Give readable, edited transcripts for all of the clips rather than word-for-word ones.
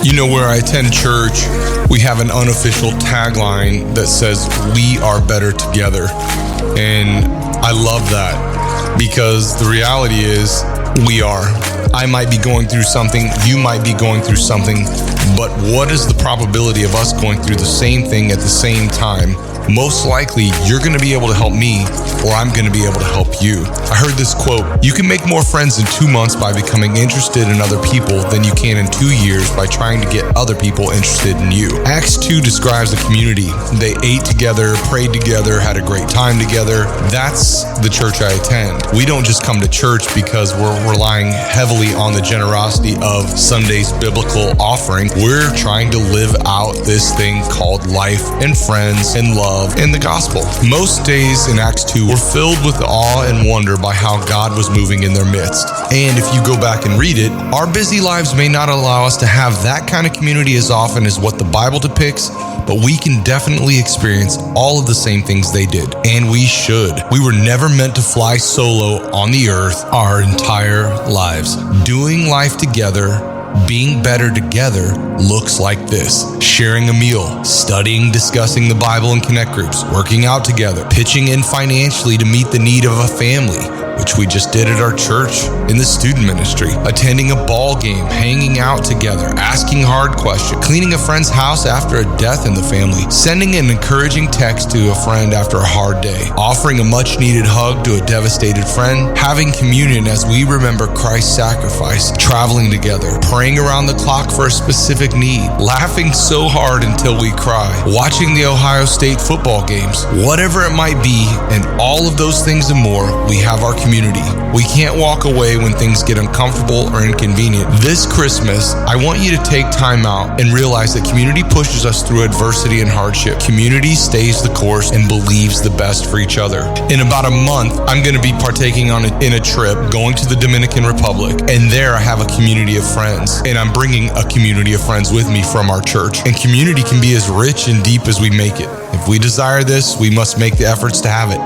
You know, where I attend church, we have an unofficial tagline that says, "We are better together." And I love that because the reality is we are. I might be going through something, you might be going through something, but what is the probability of us going through the same thing at the same time? Most likely, you're going to be able to help me, or I'm going to be able to help you. I heard this quote: "You can make more friends in 2 months by becoming interested in other people than you can in 2 years by trying to get other people interested in you." Acts 2 describes a community. They ate together, prayed together, had a great time together. That's the church I attend. We don't just come to church because we're relying heavily on the generosity of Sunday's biblical offering. We're trying to live out this thing called life and friends and love in the gospel. Most days in Acts 2 were filled with awe and wonder by how God was moving in their midst. And if you go back and read it, our busy lives may not allow us to have that kind of community as often as what the Bible depicts, but we can definitely experience all of the same things they did. And we should. We were never meant to fly solo on the earth our entire lives. Doing life together, being better together, looks like this: sharing a meal, studying, discussing the Bible in connect groups, working out together, pitching in financially to meet the need of a family, which we just did at our church in the student ministry, attending a ball game, hanging out together, asking hard questions, cleaning a friend's house after a death in the family, sending an encouraging text to a friend after a hard day, offering a much needed hug to a devastated friend, having communion as we remember Christ's sacrifice, traveling together, praying around the clock for a specific need, laughing so hard until we cry, watching the Ohio State football games, whatever it might be, and all of those things and more, we have our community. We can't walk away when things get uncomfortable or inconvenient. This Christmas, I want you to take time out and realize that community pushes us through adversity and hardship. Community stays the course and believes the best for each other. In about a month, I'm going to be partaking in a trip going to the Dominican Republic, and there I have a community of friends, and I'm bringing a community of friends with me from our church. And community can be as rich and deep as we make it. If we desire this, we must make the efforts to have it.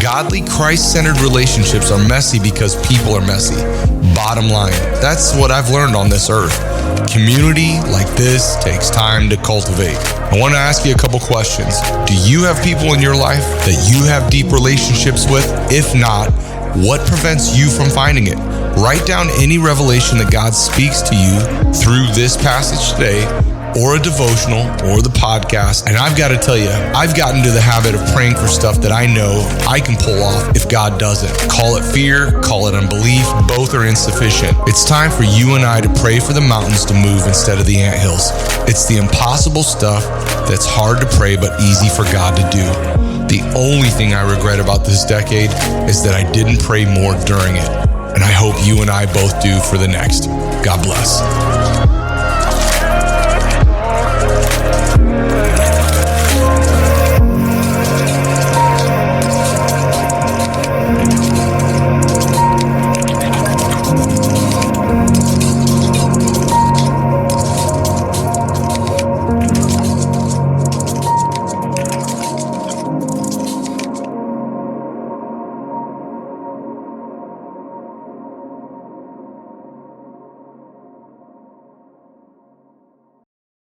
Godly, Christ-centered relationships are messy because people are messy. Bottom line, that's what I've learned on this earth. Community like this takes time to cultivate. I want to ask you a couple questions. Do you have people in your life that you have deep relationships with? If not, what prevents you from finding it? Write down any revelation that God speaks to you through this passage today, or a devotional, or the podcast. And I've got to tell you, I've gotten to the habit of praying for stuff that I know I can pull off if God doesn't. Call it fear, call it unbelief, both are insufficient. It's time for you and I to pray for the mountains to move instead of the anthills. It's the impossible stuff that's hard to pray but easy for God to do. The only thing I regret about this decade is that I didn't pray more during it. And I hope you and I both do for the next. God bless.